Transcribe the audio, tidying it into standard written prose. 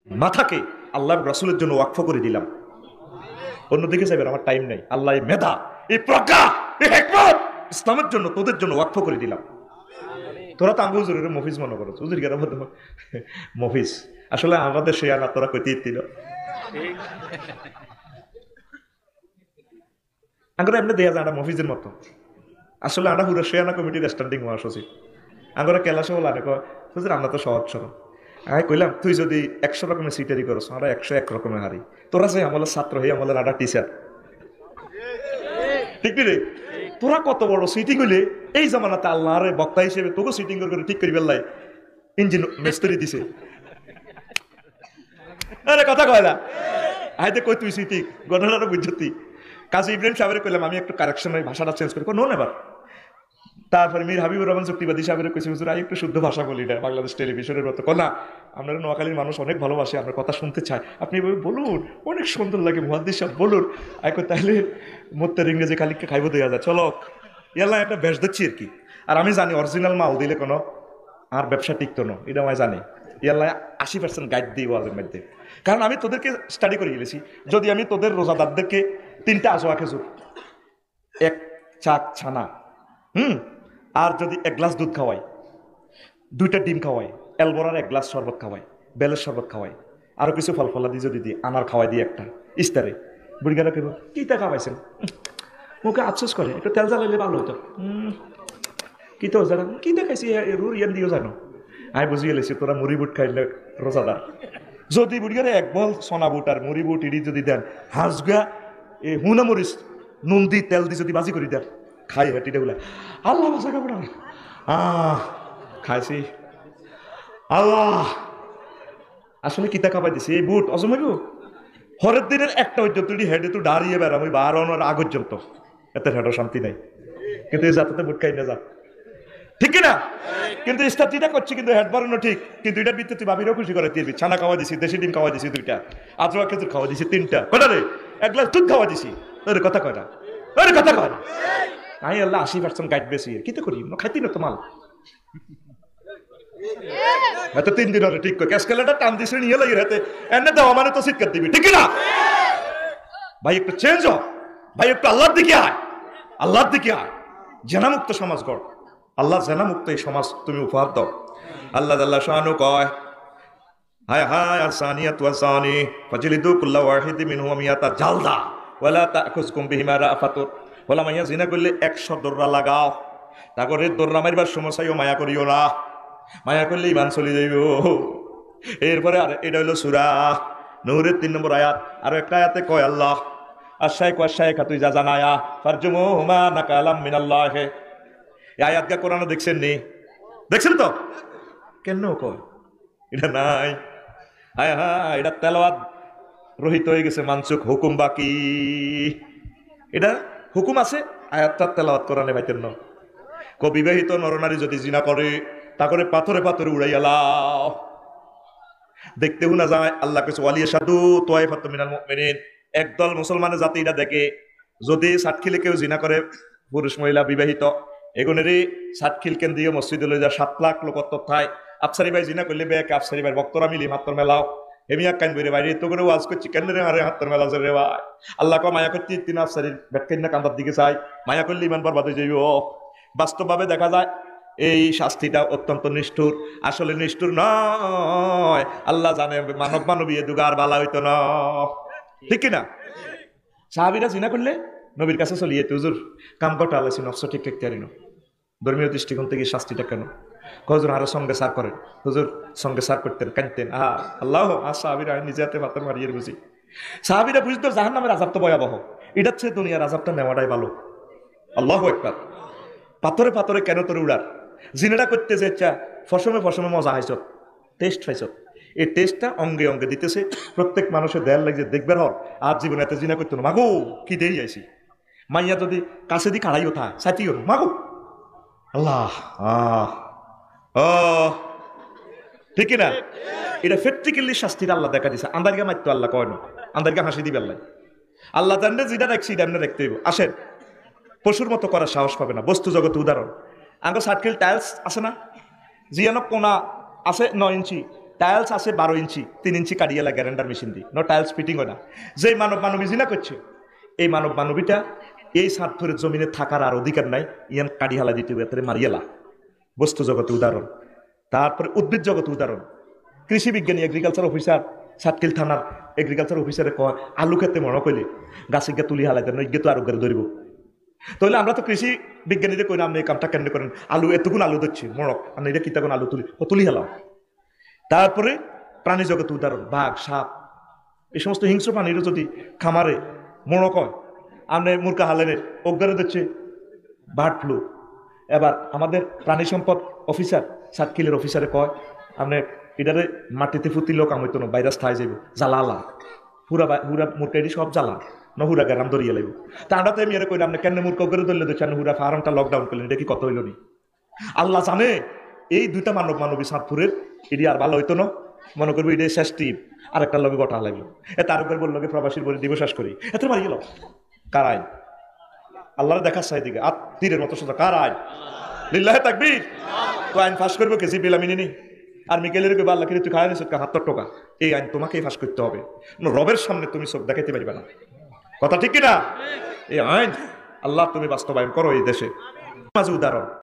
মাথাকে আল্লাহর রাসূলের জন্য ওয়াকফ করে দিলাম। অন্যদিকে যাবেন, আমার টাইম নাই। আল্লাহ এই মেধা, এই প্রজ্ঞা, এই হিকমত ইসলামের জন্য তোদের জন্য ওয়াকফ করে দিলাম। তোরা তো আঙ্গু হুজুরের মফিজ মনে করো, হুজুর গেরা মফিজ আসলে আমাদের সে আনা তোরা কইতে দিল আঙ্গুরা এমনি দেয়া যায় না মফিজের মতো। আসলে আমরা হুরা শেয়ানা কমিটির স্ট্যান্ডিং মহাসচিব আঙ্গুরা কেলাসে বলা হুজুর আমরা তো সহজ সরল। আমি কইলাম তুই যদি 100 রকমের সিটারি করছ, আমরা 101 রকমের হারি। তোরা যে আমলের ছাত্র হই, আমলের আডা টিচার, ঠিক রে? তোরা কত বড় সিটিং হইলে এই জামানাতে আল্লাহর বক্তা হিসেবে তোকে সিটিং করে ঠিক করি বেল্লাই ইঞ্জিন মিস্ত্রি দিছে। আরে কথা কয় না, আইতে কই তুই সিটিং গণনার বুঝতি। কাজী ইব্রাহিম সাহেবের কইলাম আমি একটু কারেকশন ওই ভাষাটা চেঞ্জ করি, নো নেবার। তারপরে মীর হাবিবুর রহমান চুক্তিবাদী সাহেবের কইছে হুজুর আমি একটু শুদ্ধ ভাষা বলি না, বাংলাদেশ টেলিভিশনের মতো। না, আপনারা নোয়াখালীর মানুষ অনেক ভালোবাসে, আপনার কথা শুনতে চায়, আপনি এভাবে বলুন, অনেক সুন্দর লাগে মুহাদ্দিস সাহেব বলুন। আইকো তাহলে মোত্তের ইংরেজি কালিককে খাইব দেওয়া যায়, চলো ইয়াল্লা একটা বেশ দিচ্ছি আর কি। আর আমি জানি অরিজিনাল মাল দিলে কোনো আর ব্যবসা টিকতো না, এটা আমি জানি। ইয়াল্লা 80% গাইড দিই ওয়ালের মধ্যে, কারণ আমি তোদেরকে স্টাডি করে গেলেছি। যদি আমি তোদের রোজাদারদেরকে 3টা আজোয়া খেজুর, 1 চাক ছানা, আর যদি 1 গ্লাস দুধ খাওয়াই, 2টা ডিম খাওয়াই, এলবরার 1 গ্লাস শরবত খাওয়াই, বেলের শরবত খাওয়াই, আরো কিছু ফল ফলা দিয়ে যদি দিই, আনার খাওয়াই দিই একটা ইস্তারে, বুড়িগারা কেব কিতা খাওয়াইছেন, মুখে আফসোস করে, একটু তেল জ্বালাইলে ভালো হতো। কি তো জানো কি দেখাইছি রুর ইয়ান দিও জানো। আমি বুঝি গেলেছি তোরা মুড়ি বুট খাইলে রোজাদার। যদি বুড়িগারে 1 বল সোনা বুট আর মুড়ি বুট ইডি যদি দেন, হাঁসগা হুনা মরিচ নুন দি তেল দি যদি বাজি করে দেন, খাই হাঁটিটা বলে আল্লাহ বাসা খাবো না। খাইছি আল্লাহ আসলে কিতা খাবাই দিছি এই বুট অজমাইব হরের দিনের একটা পর্যন্ত হেঁটে তো দাঁড়িয়ে বেড়াম ওই 12 আগ পর্যন্ত, এত হেঁটো শান্তি নাই। কিন্তু এই যাতে বুট খাই না যা, ঠিক না? কিন্তু স্টার্টিটা করছি, কিন্তু হেড বাড়ানো ঠিক। কিন্তু এটার ভিত্তিতে তুই ভাবিরও খুশি করে দিবি। ছানা খাওয়া দিছি, দেশি ডিম খাওয়া দিছি 2টা, আজওয়া খেজুর খাওয়া দিছি 3টা, কটা রে 1 গ্লাস দুধ খাওয়া দিছি। তোর কথা কয় না, তোর কথা কয় না। আমি আল্লাহ 80% গাইড বেশি কি তো করি খাইতি না তো মাল এত 3 দিন হলে ঠিক করে ক্যাসকেলাটা টান দিছে নিয়ে লাগে রাতে এনে দেওয়া মানে তো চিৎকার দিবি, ঠিক না? ভাই একটু চেঞ্জ হ, ভাই একটু আল্লাহর দিকে আয়, আল্লাহর দিকে আয়। জেনামুক্ত সমাজ গড়, আল্লাহ জেনামুক্ত এই সমাজ তুমি উপহার দাও। আল্লাহ আল্লাহ শানু কয় হায় হায় আর সানিয়াত ওয়া সানি ফাজলিদু কুল্লা ওয়াহিদি মিনহুম মিয়াতা জালদা ওয়ালা তাখুজকুম বিহিমা রাফাতুর। বলা মাইয়া জিনা করলে 100 দৌড়া লাগাও, তারপরে দৌড়া মারিবার সমস্যাও মায়া করিও না, মায়া করলে ইমান চলে যাইব। এরপরে আর এটা হইলো সূরা নূরের 3 নম্বর আয়াত। আর একটা আয়াতে কয় আল্লাহ আশাই কোয়াশাইকা তুই যা জানায়া ফারজুমুহুমা নাকালাম মিনাল্লাহ। এই আয়াতটা কোরআনে দেখছেন নি? দেখছেন তো? কেন কয় এটা নাই? হায় হায়, এটা তেলাওয়াত রহিত হয়ে গেছে, মানসুখ, হুকুম বাকি। এটা হুকুম আছে, আয়াতটা তেলাওয়াত কোরআনে পাইতেন না। বিবাহিত নরনারী যদি জিনা করে তারপরে পাথরে পাথরে উড়াইয়া লাও, দেখতে না যায়। আল্লাহ কিছু ওয়ালিয়া সাধু তোয়াইফাতু মিনাল মুমিনিন, একদল মুসলমানের জাতি এটা দেখে যদি সাতখিলে কেউ জিনা করে, পুরুষ মহিলা বিবাহিত, এগুনেরই সাতখিল কেন দিয়ে মসজিদে লই যা 7 লাখ লোক তথায় আফসারি ভাই জিনা করলে বেক আফসারি ভাই ভক্তরা মিলি মাত্র মেলাও এমিয়া কান বইরে বাইরে তো করে ওয়াজ করছি কেন রে আরে হাত্তর মেলা রে ভাই। আল্লাহ কো মায়া করতে 3 আফসারির বেটকেন না কান্দার দিকে চাই, মায়া করলে ইমান বরবাদ হয়ে যাইব। বাস্তবভাবে দেখা যায় এই শাস্তিটা অত্যন্ত নিষ্ঠুর। আসলে নিষ্ঠুর নয়, আল্লাহ জানে মানব মানবী এ দুগার বালা হইতো না, ঠিক না? সাহাবীরা জিনা করলে নবীর কাছে চলিয়ে হুজুর কাম কটা আলাইছি নফস ঠিক ঠিক তারিনো, ধর্মীয় দৃষ্টিকোণ থেকে শাস্তিটা কেন? হুজুর আরো সঙ্গে সার করেন, হুজুর সঙ্গে সার করতেন, কাঁদতেন। আল্লাহ সাহাবীরা নিজে হাতে পাথর মারিয়ে বুঝি। সাহাবীরা বুঝতো জাহান্নামের আযাব তো ভয়াবহ, এটার চেয়ে দুনিয়ার আযাবটা নেওয়াটাই ভালো। আল্লাহু আকবার। পাথরে পাথরে কেন তোর উড়ার? জিনাটা করতে যে ইচ্ছা ফসমে ফসমে মজা হাইছ, টেস্ট পাইছ। এই টেস্টটা অঙ্গে অঙ্গে দিতেছে, প্রত্যেক মানুষের দেয়াল লাগছে দেখবে হর আর জীবনে এত জিনা করতো না। মাগো কি দেরি আইছি, মাইয়া যদি কাছে দি খাড়াইও থা সাথীও মাগো আল্লাহ ঠিক না? এটা প্র্যাকটিক্যালি শাস্তির আল্লাহ দেখা দিছে। আন্দারকে মারতো আল্লাহ কয় না, আন্দারকে হাসি দিবে আল্লাহ। আল্লাহ জানলে যেটা দেখছি এটা এমনি দেখতে হইব। আসেন, পশুর মতো করার সাহস পাবে না। বস্তু জগতে উদাহরণ, আঙ্গ সার্কেল টাইলস আছে না, জিয়ানো কোনা আছে 9 ইঞ্চি, টাইলস আছে 12 ইঞ্চি 3 ইঞ্চি কাটিয়ে গ্যারেন্ডার মেশিন দিয়ে টাইলস ফিটিং হয় না। যেই মানবী জিনা করছে এই মানবীটা এই স্বার্থের জমিনে থাকার আর অধিকার নাই, ইয়ান কাটি হালা দিতে হবে, মারিয়েলা। বস্তু জগতে উদাহরণ। তারপরে উদ্ভিদ জগতে উদাহরণ। কৃষি বিজ্ঞানী এগ্রিকালচার অফিসার সাতকিল থানার এগ্রিকালচার অফিসারে কয় আলু খেতে মনে কইলে গাছে গিয়ে তুলি হালাই দেন, ইগে তো আরো ধরব। তাহলে আমরা তো কৃষি বিজ্ঞানীদের কই না, আপনি এই কামটা কেন করেন? আলু এতগুণ আলু ধরছি মরক, আপনি এটা কিতাগুণ আলু তুলি হেলাও। তারপরে প্রাণী জগতে উদাহরণ, বাঘ, সাপ, এই সমস্ত হিংস্র প্রাণীরও যদি খামারে মরক হয়, আপনি মুরগা হালেনের অজ্ঞানে দিচ্ছে বার্ড ফ্লু। এবার আমাদের প্রাণী সম্পদ অফিসার সাতকিলের অফিসারে কয় আপনি এটারে মাটিতে ফুটিলেও কাম হইতো না, ভাইরাস খাই যাইব, জ্বালা হুরা মুরগা সব জ্বালা না, হুরা গ্যারাম ধরিয়ে লাগবে। তা আমরা তো এমনি কইলাম আপনি কেন মুরগা করে ধরলে দিচ্ছেন, হুরা ফার্মটা লকডাউন করলেন, এটা কি কত হইল নি? আল্লাহ জানে এই দুইটা মানবী সাতপুরের এটি আর ভালো হইতো না, মনে করবো এটা শেষ টিপ, আর একটা লগে গোটা লাগলো। তার উপর বললো প্রবাসীর বলে দিবশ্বাস করি, এত মারি গেল কার আইন? আল্লাহর দেখা চাই দিকে আর তীরের মতো সোজা কার আইন? লিল্লাহে তাকবীর। তো আইন ফাঁস করবো কেজি বিলামিনি নি আর মিকেলের কে আল্লাহ তুই খায় নিস ৭৭ টাকা, এই আইন তোমাকেই ফাঁস করতে হবে। রবের সামনে তুমি চোখ দেখাইতে পারবে না। কথা ঠিক কিনা? এই আইন আল্লাহ তুমি বাস্তবায়ন করো এই দেশে। মাঝে উদাহরণ